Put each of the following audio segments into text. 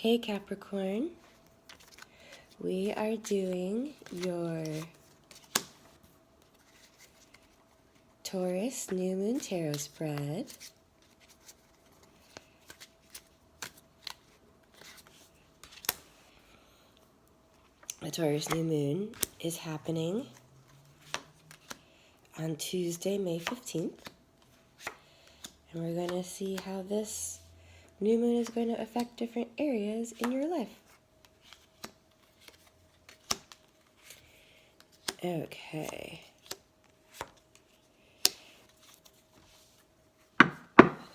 Hey Capricorn, we are doing your Taurus New Moon Tarot spread. The Taurus New Moon is happening on Tuesday, May 15th. And we're going to see how this new moon is going to affect different areas in your life. Okay.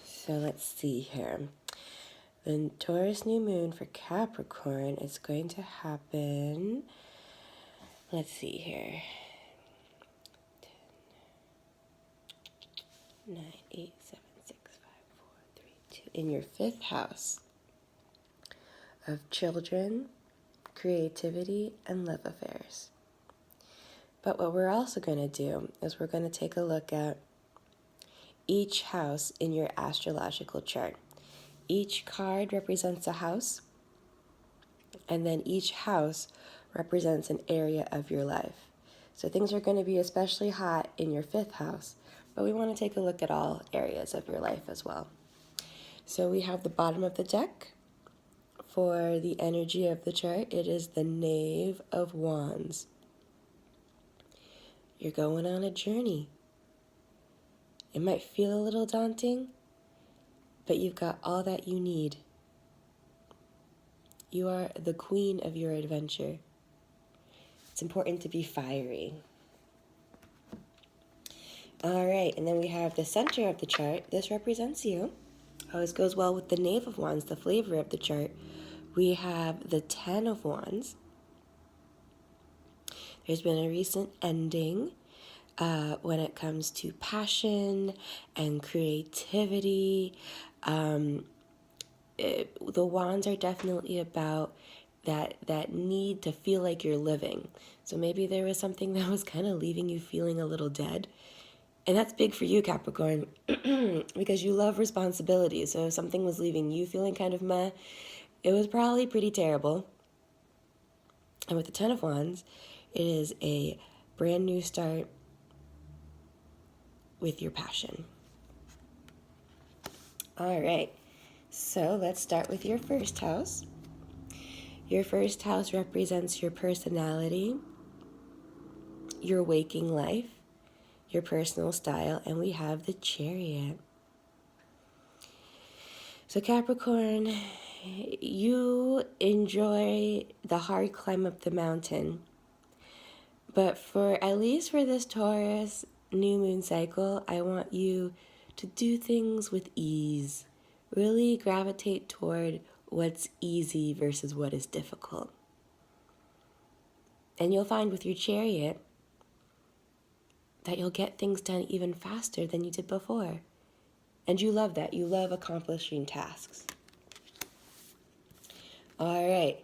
So let's see here. The Taurus new moon for Capricorn is going to happen. Let's see here. 10, 9, 8, 7, 6, 5, 4, 3, 2. In your fifth house of children, creativity, and love affairs. But what we're also going to do is we're going to take a look at each house in your astrological chart. Each card represents a house, and then each house represents an area of your life. So things are going to be especially hot in your fifth house, but we want to take a look at all areas of your life as well. So we have the bottom of the deck for the energy of the chart. It is the Knave of Wands. You're going on a journey. It might feel a little daunting, but you've got all that you need. You are the queen of your adventure. It's important to be fiery. All right, and then we have the center of the chart. This represents you. Always goes well with the Knave of Wands, the flavor of the chart. We have the Ten of Wands. There's been a recent ending when it comes to passion and creativity. The wands are definitely about that need to feel like you're living. So maybe there was something that was kind of leaving you feeling a little dead. And that's big for you, Capricorn, because you love responsibility. So if something was leaving you feeling kind of meh, it was probably pretty terrible. And with the Ten of Wands, it is a brand new start with your passion. All right, so let's start with your first house. Your first house represents your personality, your waking life, your personal style, and we have the Chariot. So Capricorn, you enjoy the hard climb up the mountain, but at least for this Taurus new moon cycle, I want you to do things with ease. Really gravitate toward what's easy versus what is difficult. And you'll find with your Chariot that you'll get things done even faster than you did before. And you love that. You love accomplishing tasks. All right,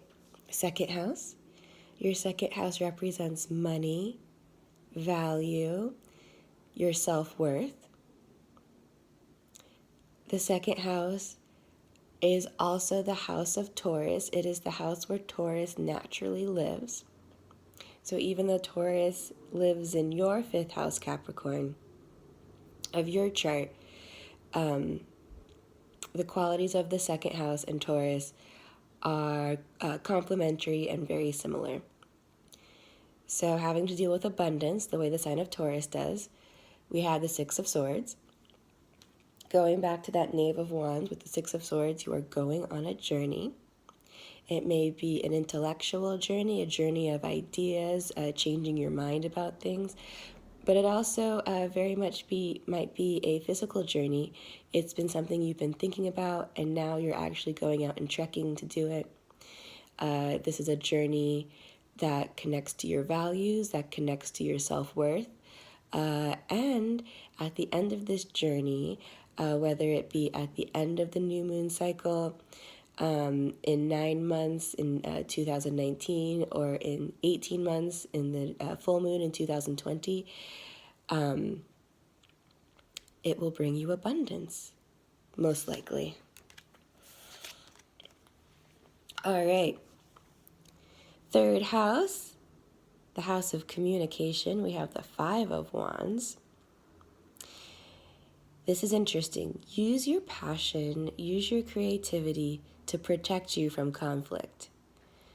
second house. Your second house represents money, value, your self-worth. The second house is also the house of Taurus. It is the house where Taurus naturally lives. So even though Taurus lives in your fifth house, Capricorn, of your chart, the qualities of the second house and Taurus are complementary and very similar. So having to deal with abundance, the way the sign of Taurus does, we have the Six of Swords. Going back to that Knave of Wands with the Six of Swords, you are going on a journey. It may be an intellectual journey, a journey of ideas, changing your mind about things, but it also very much might be a physical journey. It's been something you've been thinking about, and now you're actually going out and trekking to do it. This is a journey that connects to your values, that connects to your self-worth. And at the end of this journey, whether it be at the end of the new moon cycle, in 9 months in 2019, or in 18 months in the full moon in 2020, it will bring you abundance, most likely. All right. Third house, the house of communication. We have the Five of Wands. This is interesting. Use your passion, use your creativity to protect you from conflict.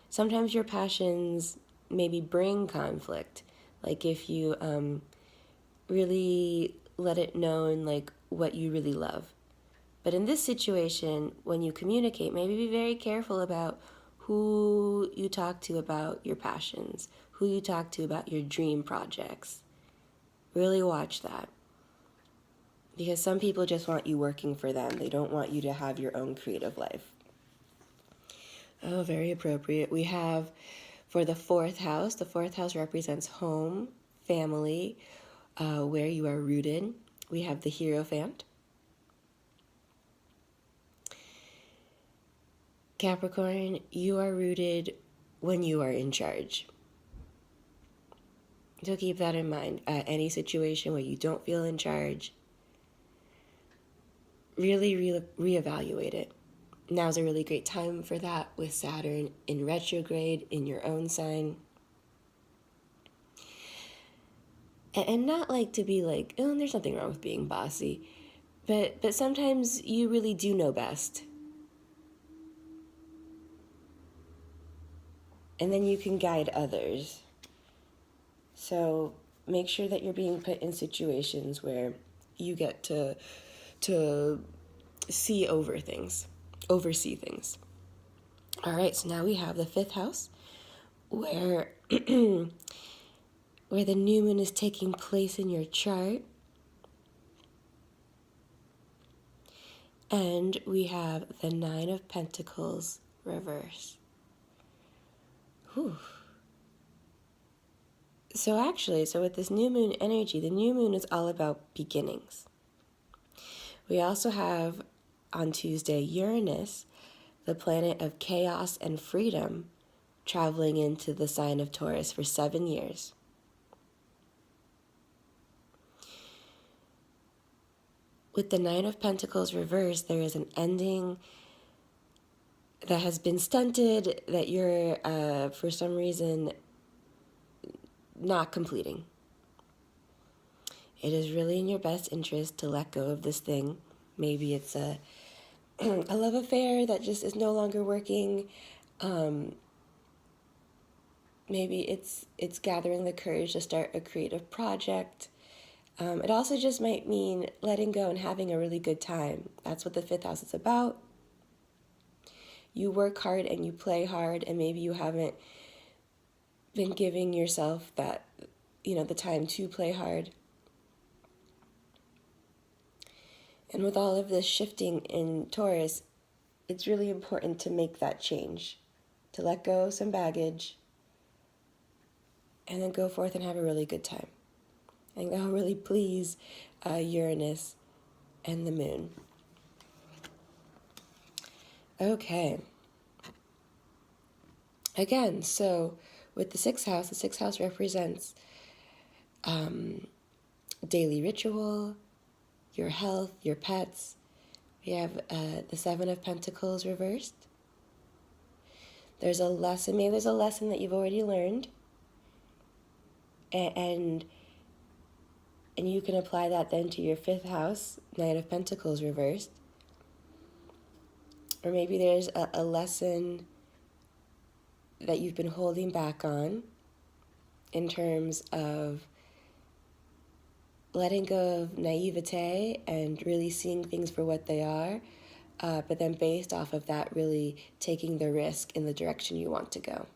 Sometimes your passions maybe bring conflict. Like if you really let it known like what you really love. But in this situation, when you communicate, maybe be very careful about who you talk to about your passions, who you talk to about your dream projects. Really watch that. Because some people just want you working for them. They don't want you to have your own creative life. Oh, very appropriate. We have for the fourth house represents home, family, where you are rooted. We have the Hierophant. Capricorn, you are rooted when you are in charge. So keep that in mind. Any situation where you don't feel in charge, really reevaluate it. Now's a really great time for that with Saturn in retrograde in your own sign. And not like to be like, oh, there's nothing wrong with being bossy. But sometimes you really do know best. And then you can guide others. So make sure that you're being put in situations where you get to oversee things. All right, so now we have the fifth house where where the new moon is taking place in your chart. And we have the Nine of Pentacles reverse. Whew. So with this new moon energy, the new moon is all about beginnings. We also have on Tuesday Uranus, the planet of chaos and freedom, traveling into the sign of Taurus for 7 years. With the Nine of Pentacles reversed, there is an ending that has been stunted that you're, for some reason, not completing. It is really in your best interest to let go of this thing. Maybe it's a love affair that just is no longer working. Maybe it's gathering the courage to start a creative project. It also just might mean letting go and having a really good time. That's what the fifth house is about. You work hard and you play hard, and maybe you haven't been giving yourself that, the time to play hard. And with all of this shifting in Taurus, it's really important to make that change, to let go of some baggage, and then go forth and have a really good time. And that'll really please Uranus and the moon. Okay. Again, so with the sixth house represents daily ritual, your health, your pets. We have the Seven of Pentacles reversed. There's a lesson that you've already learned, and you can apply that then to your fifth house, Nine of Pentacles reversed. Or maybe there's a lesson that you've been holding back on in terms of letting go of naivete and really seeing things for what they are, but then based off of that, really taking the risk in the direction you want to go.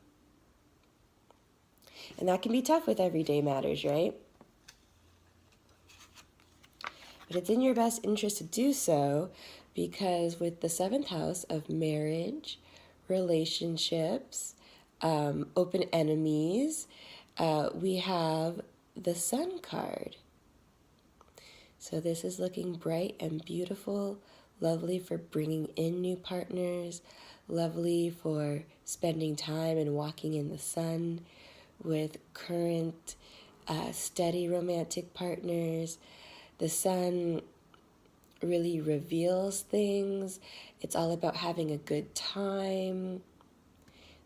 And that can be tough with everyday matters, right? But it's in your best interest to do so, because with the seventh house of marriage, relationships, open enemies, we have the Sun card. So this is looking bright and beautiful, lovely for bringing in new partners, lovely for spending time and walking in the sun with current, steady romantic partners. The sun really reveals things. It's all about having a good time.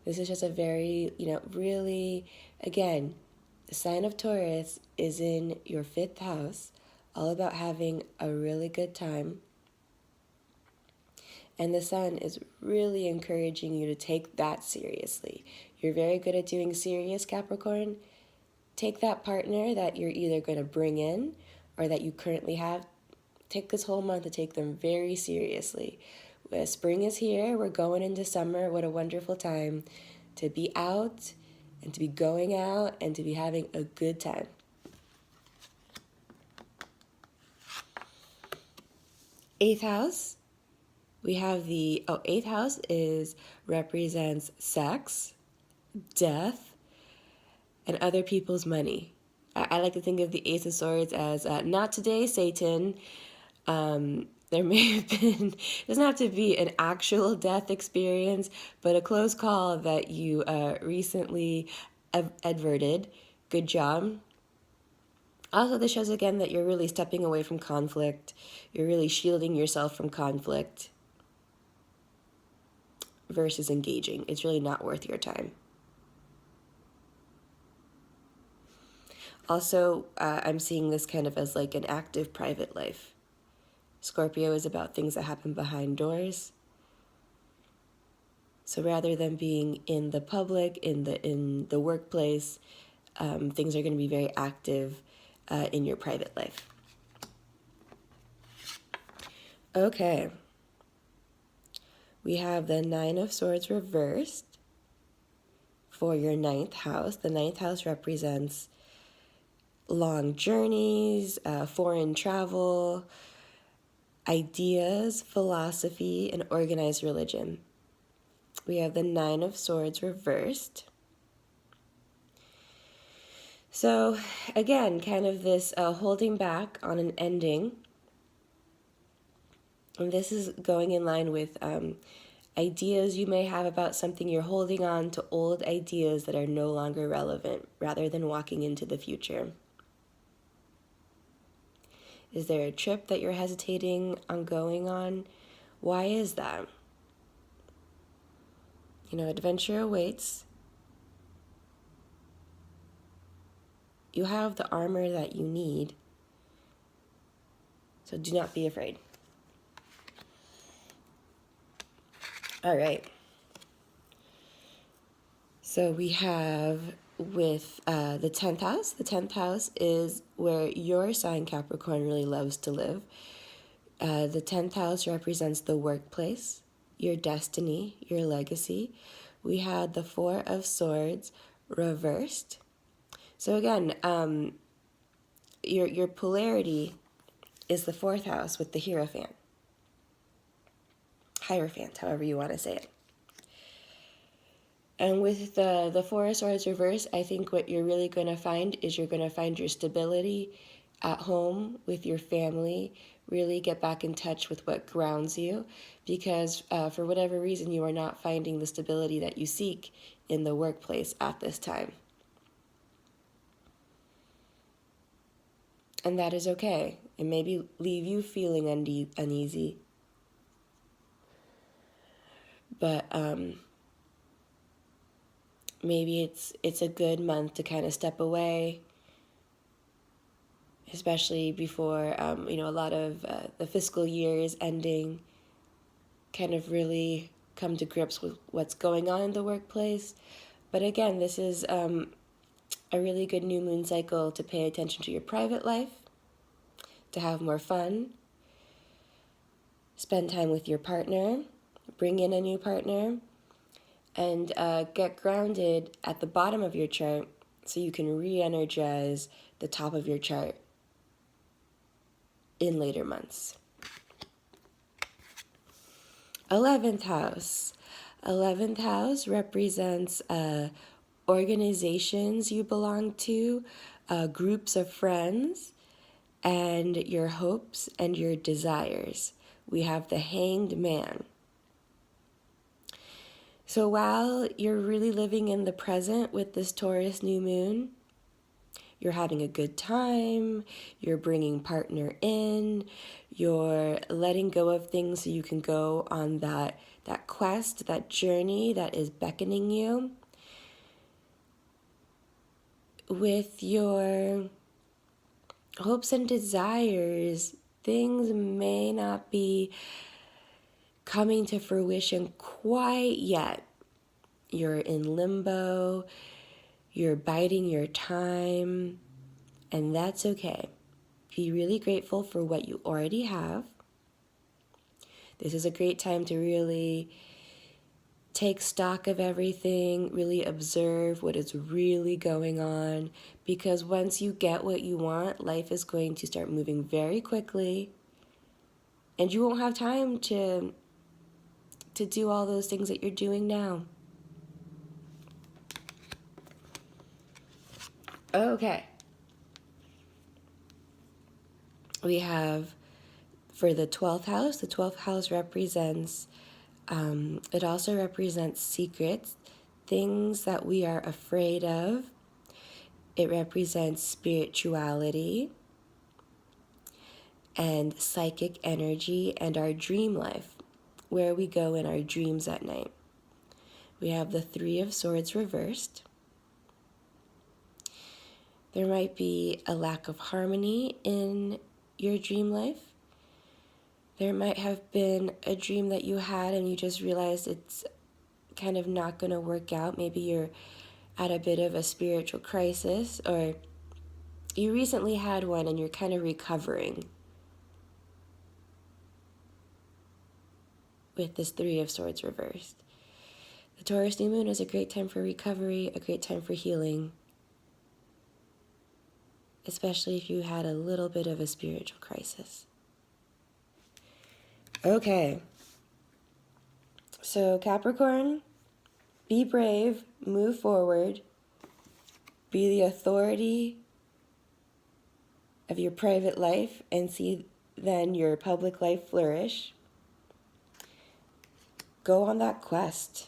This is just a very, really, again, the sign of Taurus is in your 5th house, all about having a really good time. And the sun is really encouraging you to take that seriously. You're very good at doing serious, Capricorn. Take that partner that you're either going to bring in or that you currently have. Take this whole month to take them very seriously. Spring is here. We're going into summer. What a wonderful time to be out and to be going out and to be having a good time. Eighth house. We have the 8th house represents sex, death, and other people's money. I like to think of the Ace of Swords as not today, Satan. There may have been, doesn't have to be an actual death experience, but a close call that you recently averted. Good job. Also, this shows again that you're really stepping away from conflict. You're really shielding yourself from conflict versus engaging. It's really not worth your time. Also, I'm seeing this kind of as like an active private life. Scorpio is about things that happen behind doors. So rather than being in the public, in the workplace, things are going to be very active in your private life. Okay. We have the 9 of Swords reversed for your 9th house. The 9th house represents long journeys, foreign travel, ideas, philosophy, and organized religion. We have the 9 of Swords reversed. So again, kind of this holding back on an ending. And this is going in line with ideas you may have about something. You're holding on to old ideas that are no longer relevant rather than walking into the future. Is there a trip that you're hesitating on going on? Why is that? Adventure awaits. You have the armor that you need, so do not be afraid. All right. So we have with the 10th house. The 10th house is where your sign, Capricorn, really loves to live. The 10th house represents the workplace, your destiny, your legacy. We had the 4 of Swords reversed. So again, your polarity is the 4th house with the Hierophant. Hierophant, however you want to say it. And with the 4 of Swords reversed, I think what you're really going to find is you're going to find your stability at home with your family. Really get back in touch with what grounds you, because for whatever reason you are not finding the stability that you seek in the workplace at this time. And that is okay. It may leave you feeling uneasy. But maybe it's a good month to kind of step away, especially before a lot of the fiscal year is ending. Kind of really come to grips with what's going on in the workplace. But again, this is a really good new moon cycle to pay attention to your private life, to have more fun, spend time with your partner, bring in a new partner, and get grounded at the bottom of your chart so you can re-energize the top of your chart in later months. 11th house. 11th house represents organizations you belong to, groups of friends, and your hopes and your desires. We have the Hanged Man. So while you're really living in the present with this Taurus new moon, you're having a good time, you're bringing partner in, you're letting go of things so you can go on that quest, that journey that is beckoning you. With your hopes and desires, things may not be coming to fruition quite yet. You're in limbo, you're biding your time, and that's okay. Be really grateful for what you already have. This is a great time to really take stock of everything, really observe what is really going on, because once you get what you want, life is going to start moving very quickly, and you won't have time to do all those things that you're doing now. Okay. We have for the 12th house represents, it also represents secrets, things that we are afraid of. It represents spirituality and psychic energy and our dream life, where we go in our dreams at night. We have the 3 of Swords reversed. There might be a lack of harmony in your dream life. There might have been a dream that you had and you just realized it's kind of not going to work out. Maybe you're at a bit of a spiritual crisis, or you recently had one and you're kind of recovering with this 3 of Swords reversed. The Taurus new moon is a great time for recovery, a great time for healing, especially if you had a little bit of a spiritual crisis. Okay. So Capricorn, be brave, move forward, be the authority of your private life, and see then your public life flourish. Go on that quest.